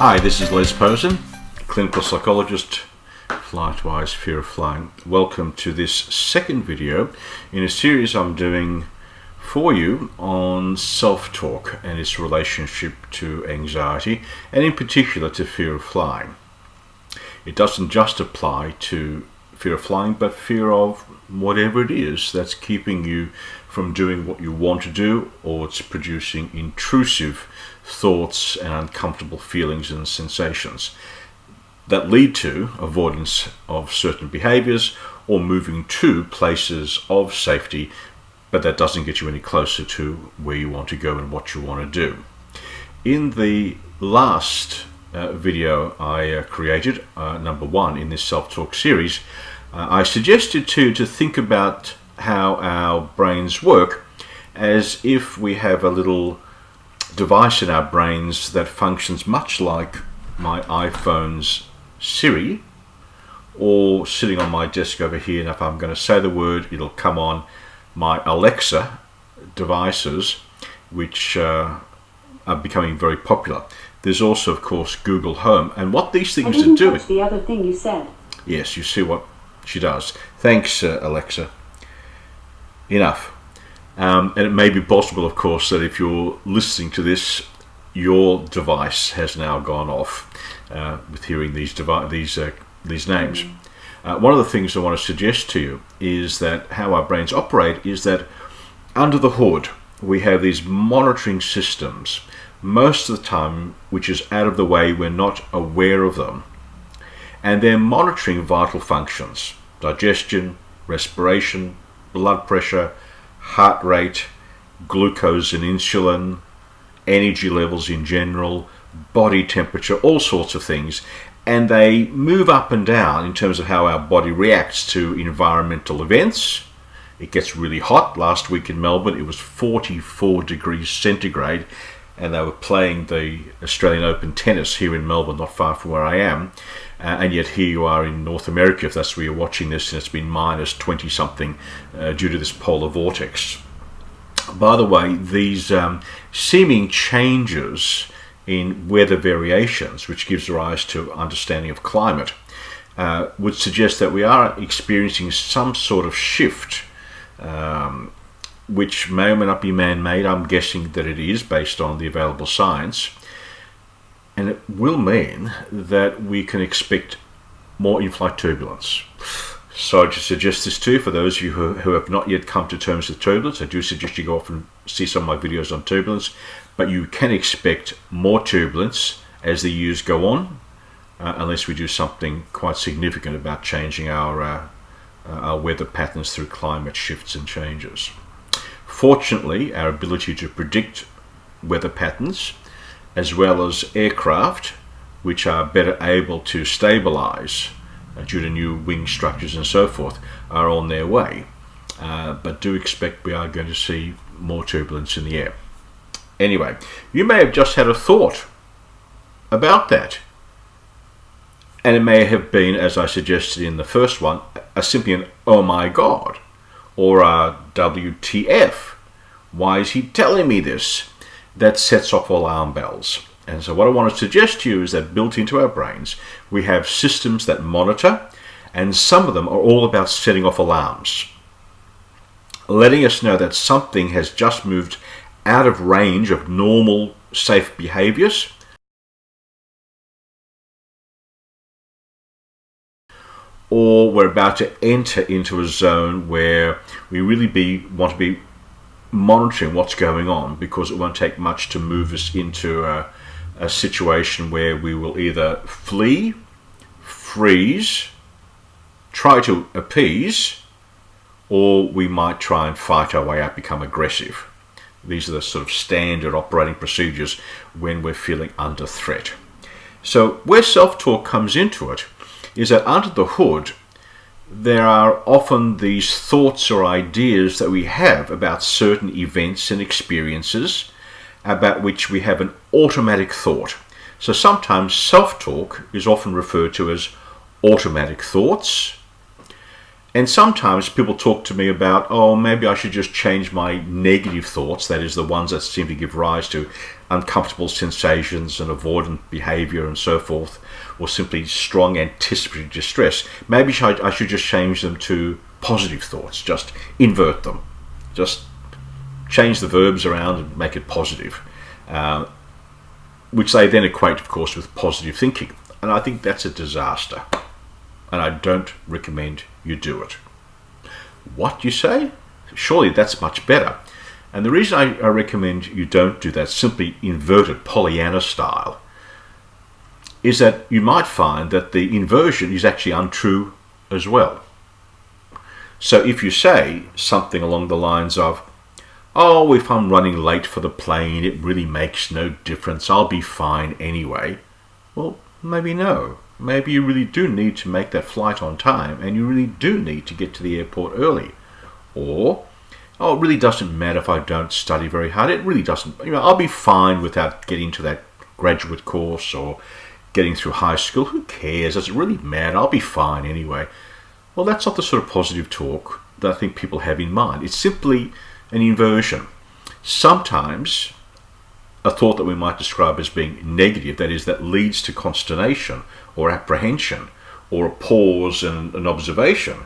Hi, this is Les Posen, clinical psychologist, FlightWise, Fear of Flying. Welcome to this second video in a series I'm doing for you on self-talk and its relationship to anxiety, and in particular to fear of flying. It doesn't just apply to fear of flying, but fear of whatever it is that's keeping you from doing what you want to do, or it's producing intrusive thoughts and uncomfortable feelings and sensations that lead to avoidance of certain behaviors or moving to places of safety, but that doesn't get you any closer to where you want to go and what you want to do. In the last video I created, number one in this self-talk series, I suggested to think about how our brains work as if we have a little device in our brains that functions much like my iPhone's Siri, or sitting on my desk over here, and if I'm going to say the word, it'll come on my Alexa devices, which are becoming very popular. There's also, of course, Google Home, and what these things are doing. The other thing you said. Yes, you see what she does. Thanks, Alexa. Enough. And it may be possible, of course, that if you're listening to this, your device has now gone off with hearing these names. One of the things I want to suggest to you is that how our brains operate is that under the hood we have these monitoring systems, most of the time which is out of the way, we're not aware of them, and they're monitoring vital functions: digestion, respiration, blood pressure, heart rate, glucose and insulin, energy levels in general, body temperature, all sorts of things. And they move up and down in terms of how our body reacts to environmental events. It gets really hot. Last week in Melbourne it was 44 degrees centigrade, and they were playing the Australian Open tennis here in Melbourne, not far from where I am. And yet here you are in North America, if that's where you're watching this, and it's been minus 20 something due to this polar vortex. By the way, these seeming changes in weather variations, which gives rise to understanding of climate, would suggest that we are experiencing some sort of shift, which may or may not be man-made. I'm guessing that it is based on the available science. And it will mean that we can expect more in-flight turbulence. So to suggest this to you, for those of you who have not yet come to terms with turbulence, I do suggest you go off and see some of my videos on turbulence, but you can expect more turbulence as the years go on, unless we do something quite significant about changing our weather patterns through climate shifts and changes. Fortunately, our ability to predict weather patterns, as well as aircraft which are better able to stabilize due to new wing structures and so forth, are on their way. But do expect we are going to see more turbulence in the air. Anyway, you may have just had a thought about that, and it may have been, as I suggested in the first one, simply an "oh my god" or a "WTF, why is he telling me this?" that sets off alarm bells. And so what I want to suggest to you is that built into our brains we have systems that monitor, and some of them are all about setting off alarms, letting us know that something has just moved out of range of normal safe behaviors, or we're about to enter into a zone where we really want to be monitoring what's going on, because it won't take much to move us into a situation where we will either flee, freeze, try to appease, or we might try and fight our way out, become aggressive. These are the sort of standard operating procedures when we're feeling under threat. So where self-talk comes into it is that under the hood there are often these thoughts or ideas that we have about certain events and experiences about which we have an automatic thought. So sometimes self-talk is often referred to as automatic thoughts, And sometimes people talk to me about, oh, maybe I should just change my negative thoughts, that is the ones that seem to give rise to uncomfortable sensations and avoidant behavior and so forth, or simply strong anticipatory distress, maybe I should just change them to positive thoughts, just invert them, just change the verbs around and make it positive, which they then equate, of course, with positive thinking. And I think that's a disaster, and I don't recommend you do it. What, you say? Surely that's much better. And the reason I recommend you don't do that, simply inverted Pollyanna style, is that you might find that the inversion is actually untrue as well. So if you say something along the lines of, oh, if I'm running late for the plane, it really makes no difference, I'll be fine anyway. Well, maybe no. Maybe you really do need to make that flight on time, and you really do need to get to the airport early. Or, oh, it really doesn't matter if I don't study very hard. It really doesn't. I'll be fine without getting to that graduate course or getting through high school. Who cares? Does it really matter? I'll be fine anyway. Well, that's not the sort of positive talk that I think people have in mind. It's simply an inversion. Sometimes a thought that we might describe as being negative, that is, that leads to consternation or apprehension or a pause and an observation,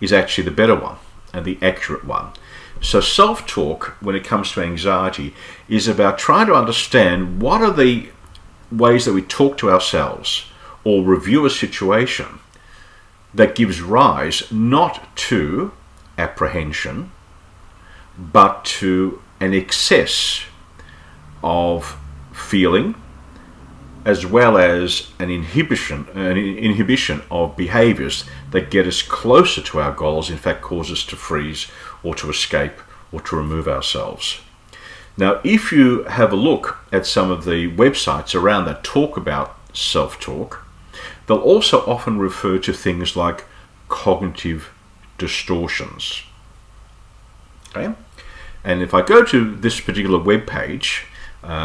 is actually the better one and the accurate one. So self-talk, when it comes to anxiety, is about trying to understand what are the ways that we talk to ourselves or review a situation that gives rise not to apprehension, but to an excess of feeling, as well as an inhibition of behaviors that get us closer to our goals, in fact cause us to freeze or to escape or to remove ourselves. Now, if you have a look at some of the websites around that talk about self-talk, they'll also often refer to things like cognitive distortions. Okay? And if I go to this particular web page,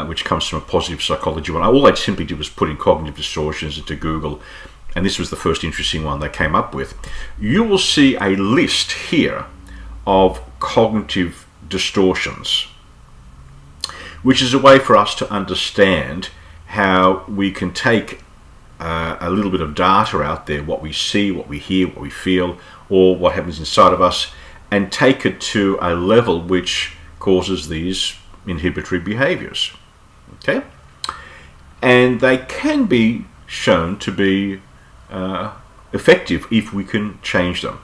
which comes from a positive psychology one, all I simply did was put in cognitive distortions into Google, and this was the first interesting one they came up with. You will see a list here of cognitive distortions, which is a way for us to understand how we can take a little bit of data out there, what we see, what we hear, what we feel, or what happens inside of us, and take it to a level which causes these inhibitory behaviors. Okay? And they can be shown to be effective if we can change them.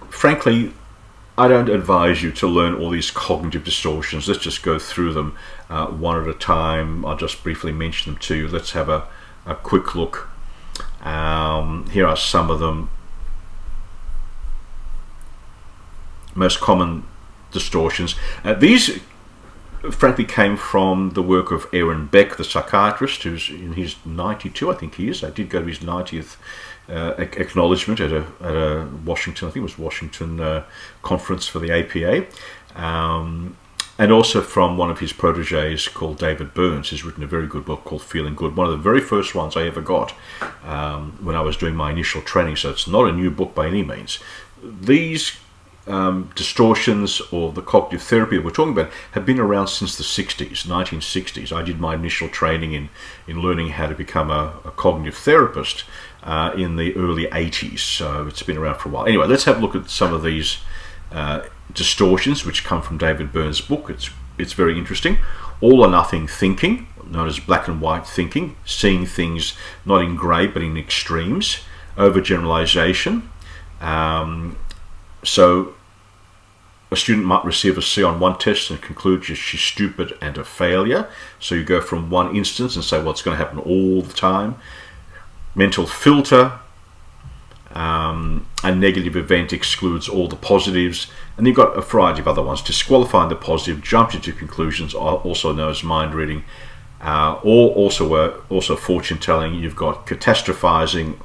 Frankly, I don't advise you to learn all these cognitive distortions. Let's just go through them one at a time. I'll just briefly mention them to you. Let's have a quick look. Here are some of them. Most common distortions. These frankly came from the work of Aaron Beck, the psychiatrist, who's in his 92, I think he is. I did go to his 90th acknowledgement at a Washington, I think it was Washington conference for the APA, and also from one of his proteges called David Burns, who's written a very good book called Feeling Good, one of the very first ones I ever got when I was doing my initial training, so it's not a new book by any means. These distortions, or the cognitive therapy that we're talking about, have been around since the 60s, 1960s. I did my initial training in learning how to become a cognitive therapist in the early 80s, so it's been around for a while. Anyway, let's have a look at some of these distortions which come from David Burns' book. It's very interesting. All or nothing thinking, known as black and white thinking, seeing things not in grey but in extremes. Overgeneralization. So a student might receive a C on one test and conclude she's stupid and a failure. So you go from one instance and say, well, it's going to happen all the time. Mental filter. A negative event excludes all the positives. And you've got a variety of other ones. Disqualifying the positive, jumping to conclusions, also known as mind reading. Or also fortune telling. You've got catastrophizing.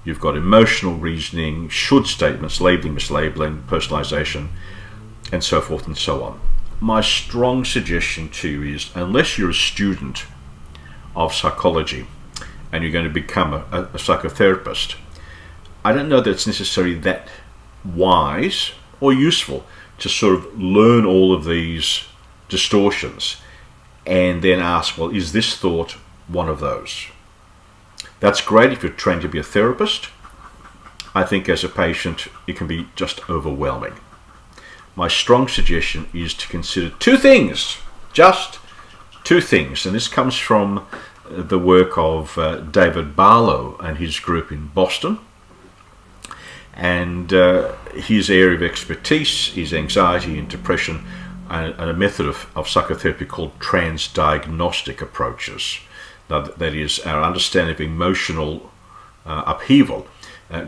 You've got emotional reasoning, should statements, labeling, mislabeling, personalization, and so forth and so on. My strong suggestion to you is, unless you're a student of psychology and you're going to become a psychotherapist, I don't know that it's necessarily that wise or useful to sort of learn all of these distortions and then ask, well, is this thought one of those? That's great if you're trained to be a therapist. I think as a patient, it can be just overwhelming. My strong suggestion is to consider two things, just two things. And this comes from the work of David Barlow and his group in Boston. And his area of expertise is anxiety and depression, and a method of psychotherapy called transdiagnostic approaches. Now, that is, our understanding of emotional upheaval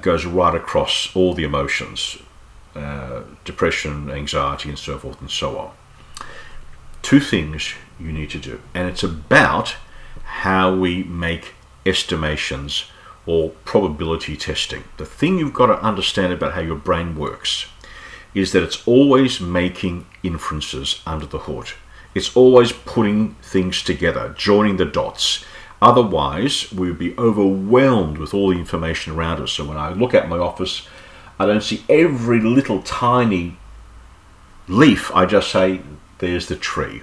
goes right across all the emotions, depression, anxiety, and so forth and so on. Two things you need to do, and it's about how we make estimations or probability testing. The thing you've got to understand about how your brain works is that it's always making inferences under the hood. It's always putting things together, joining the dots. Otherwise, we would be overwhelmed with all the information around us. So when I look at my office, I don't see every little tiny leaf. I just say, there's the tree.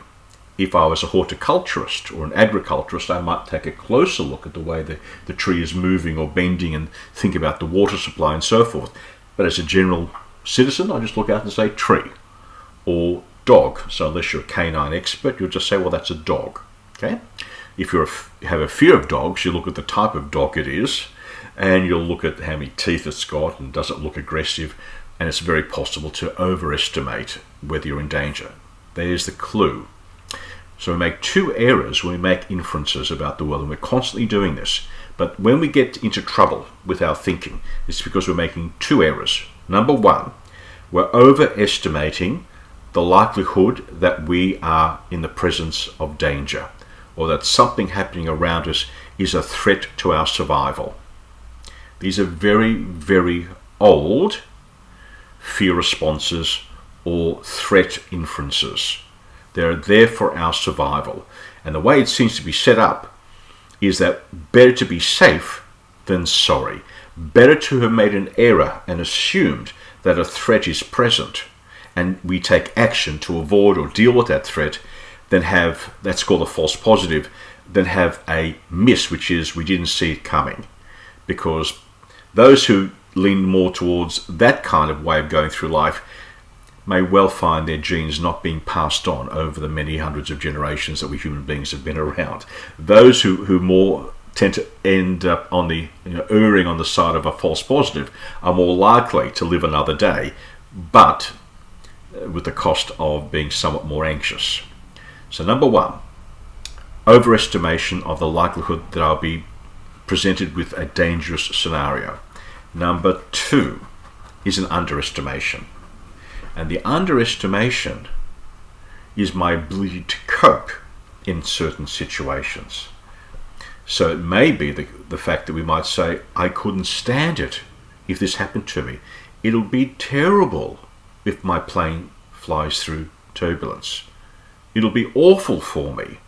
If I was a horticulturist or an agriculturist, I might take a closer look at the way the tree is moving or bending and think about the water supply and so forth. But as a general citizen, I just look out and say tree or dog. So unless you're a canine expert, you'll just say, well, that's a dog. Okay. If you have a fear of dogs, you look at the type of dog it is, and you'll look at how many teeth it's got and does it look aggressive, and it's very possible to overestimate whether you're in danger. There's the clue. So we make two errors when we make inferences about the world, and we're constantly doing this. But when we get into trouble with our thinking, it's because we're making two errors. Number one, we're overestimating the likelihood that we are in the presence of danger, or that something happening around us is a threat to our survival. These are very, very old fear responses or threat inferences. They're there for our survival. And the way it seems to be set up is that better to be safe than sorry. Better to have made an error and assumed that a threat is present, and we take action to avoid or deal with that threat, than have, that's called a false positive, than have a miss, which is we didn't see it coming. Because those who lean more towards that kind of way of going through life may well find their genes not being passed on over the many hundreds of generations that we human beings have been around. Those who more tend to end up on the erring on the side of a false positive are more likely to live another day, but with the cost of being somewhat more anxious. So number one, overestimation of the likelihood that I'll be presented with a dangerous scenario. Number two is an underestimation. And the underestimation is my ability to cope in certain situations. So it may be the fact that we might say, I couldn't stand it if this happened to me. It'll be terrible if my plane flies through turbulence. It'll be awful for me.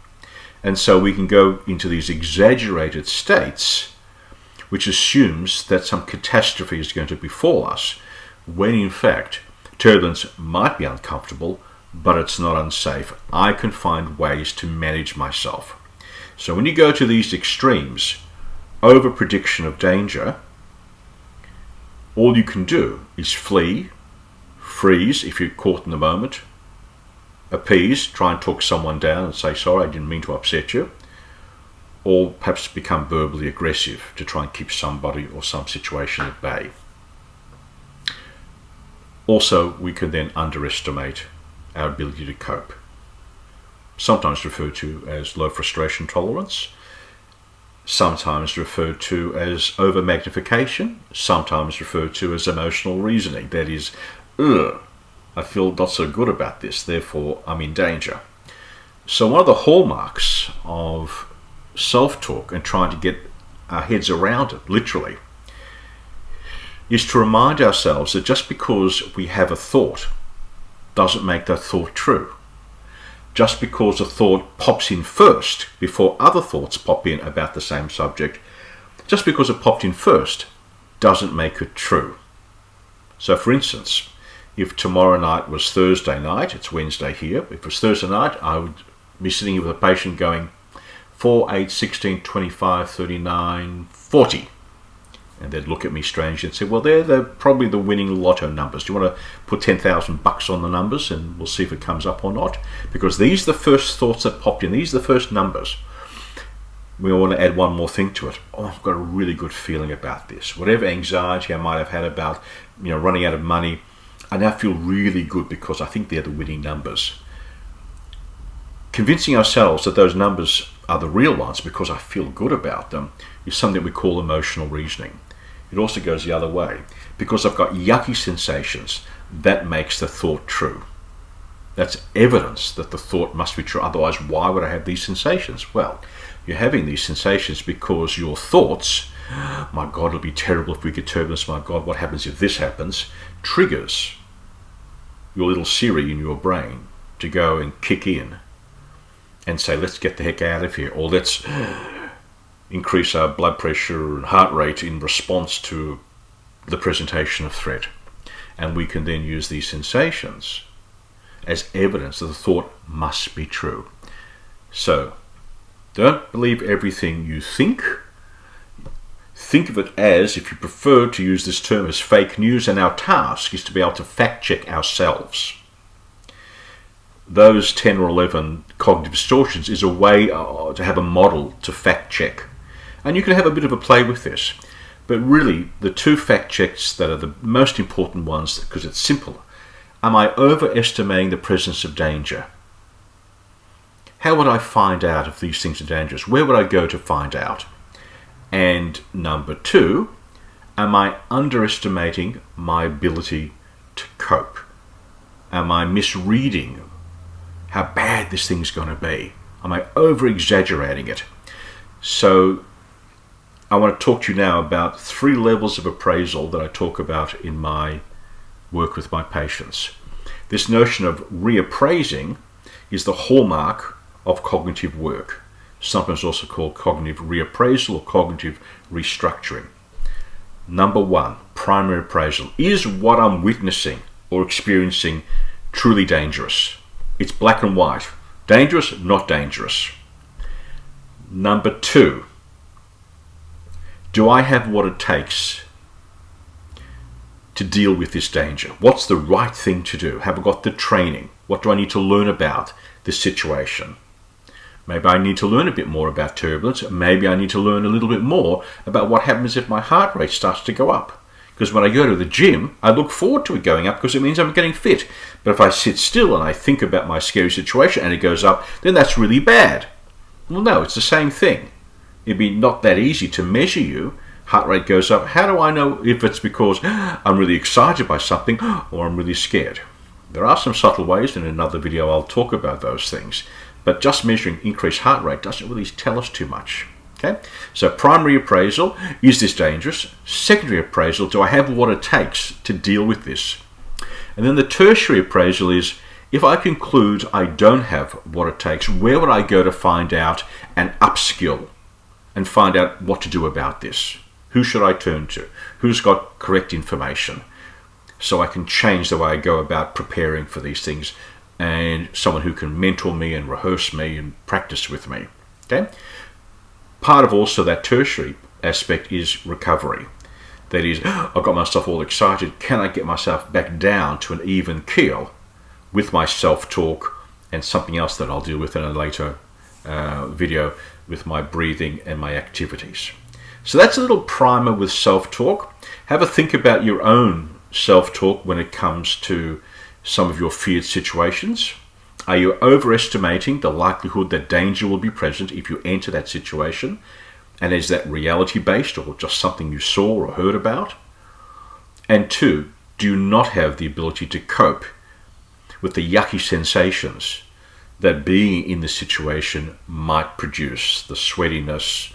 And so we can go into these exaggerated states, which assumes that some catastrophe is going to befall us, when in fact turbulence might be uncomfortable, but it's not unsafe. I can find ways to manage myself. So when you go to these extremes, over prediction of danger, all you can do is flee, freeze if you're caught in the moment, appease, try and talk someone down and say, sorry, I didn't mean to upset you, or perhaps become verbally aggressive to try and keep somebody or some situation at bay. Also, we can then underestimate our ability to cope, sometimes referred to as low frustration tolerance, sometimes referred to as over-magnification, sometimes referred to as emotional reasoning. That is, I feel not so good about this, therefore I'm in danger. So one of the hallmarks of self-talk and trying to get our heads around it, literally, is to remind ourselves that just because we have a thought doesn't make that thought true. Just because a thought pops in first before other thoughts pop in about the same subject, just because it popped in first doesn't make it true. So for instance, if tomorrow night was Thursday night, it's Wednesday here, if it was Thursday night, I would me sitting here with a patient going 4, 8, 16, 25, 39, 40. And they'd look at me strangely and say, well, they're probably the winning lotto numbers. Do you want to put 10,000 bucks on the numbers and we'll see if it comes up or not? Because these are the first thoughts that popped in. These are the first numbers. We want to add one more thing to it. Oh, I've got a really good feeling about this. Whatever anxiety I might have had about, running out of money, I now feel really good because I think they're the winning numbers. Convincing ourselves that those numbers are the real ones because I feel good about them is something we call emotional reasoning. It also goes the other way. Because I've got yucky sensations, that makes the thought true. That's evidence that the thought must be true. Otherwise, why would I have these sensations? Well, you're having these sensations because your thoughts, my God, it'll be terrible if we get turbulence, my God, what happens if this happens, triggers your little Siri in your brain to go and kick in and say, let's get the heck out of here, or let's increase our blood pressure and heart rate in response to the presentation of threat. And we can then use these sensations as evidence that the thought must be true. So, don't believe everything you think. Think of it as, if you prefer to use this term, as fake news, and our task is to be able to fact check ourselves. Those 10 or 11 cognitive distortions is a way to have a model to fact check. And you can have a bit of a play with this. But really, the two fact checks that are the most important ones, because it's simple. Am I overestimating the presence of danger? How would I find out if these things are dangerous? Where would I go to find out? And number 2, am I underestimating my ability to cope? Am I misreading how bad this thing's going to be? Am I over-exaggerating it? So I want to talk to you now about 3 levels of appraisal that I talk about in my work with my patients. This notion of reappraising is the hallmark of cognitive work, sometimes also called cognitive reappraisal or cognitive restructuring. Number 1, primary appraisal. Is what I'm witnessing or experiencing truly dangerous? It's black and white. Dangerous, not dangerous. Number 2, do I have what it takes to deal with this danger? What's the right thing to do? Have I got the training? What do I need to learn about this situation? Maybe I need to learn a bit more about turbulence. Maybe I need to learn a little bit more about what happens if my heart rate starts to go up. Because when I go to the gym, I look forward to it going up because it means I'm getting fit. But if I sit still and I think about my scary situation and it goes up, then that's really bad. Well, no, it's the same thing. It'd be not that easy to measure you. Heart rate goes up. How do I know if it's because I'm really excited by something or I'm really scared? There are some subtle ways. In another video I'll talk about those things. But just measuring increased heart rate doesn't really tell us too much. Okay? So primary appraisal, is this dangerous? Secondary appraisal, do I have what it takes to deal with this? And then the tertiary appraisal is, if I conclude I don't have what it takes, where would I go to find out and upskill and find out what to do about this? Who should I turn to? Who's got correct information? So I can change the way I go about preparing for these things, and someone who can mentor me and rehearse me and practice with me. Okay? Part of also that tertiary aspect is recovery. That is, I've got myself all excited. Can I get myself back down to an even keel with my self-talk and something else that I'll deal with in a later video with my breathing and my activities. So that's a little primer with self-talk. Have a think about your own self-talk when it comes to some of your feared situations. Are you overestimating the likelihood that danger will be present if you enter that situation? And is that reality-based or just something you saw or heard about? And 2, do you not have the ability to cope with the yucky sensations that being in the situation might produce? The sweatiness,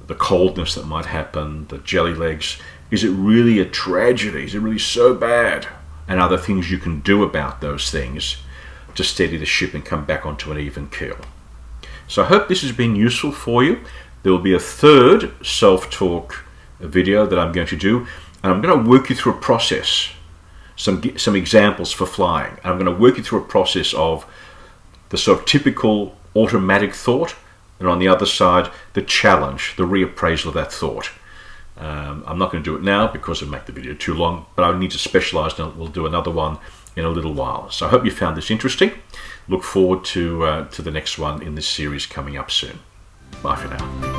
the coldness that might happen, the jelly legs. Is it really a tragedy? Is it really so bad? And are there things you can do about those things to steady the ship and come back onto an even keel? So I hope this has been useful for you. There will be a third self-talk video that I'm going to do, and I'm going to work you through a process, some examples for flying. And I'm going to work you through a process of the sort of typical automatic thought, and on the other side, the challenge, the reappraisal of that thought. I'm not going to do it now because it'll make the video too long, but I need to specialize, and we'll do another one in a little while. So I hope you found this interesting. Look forward to the next one in this series coming up soon. Bye for now.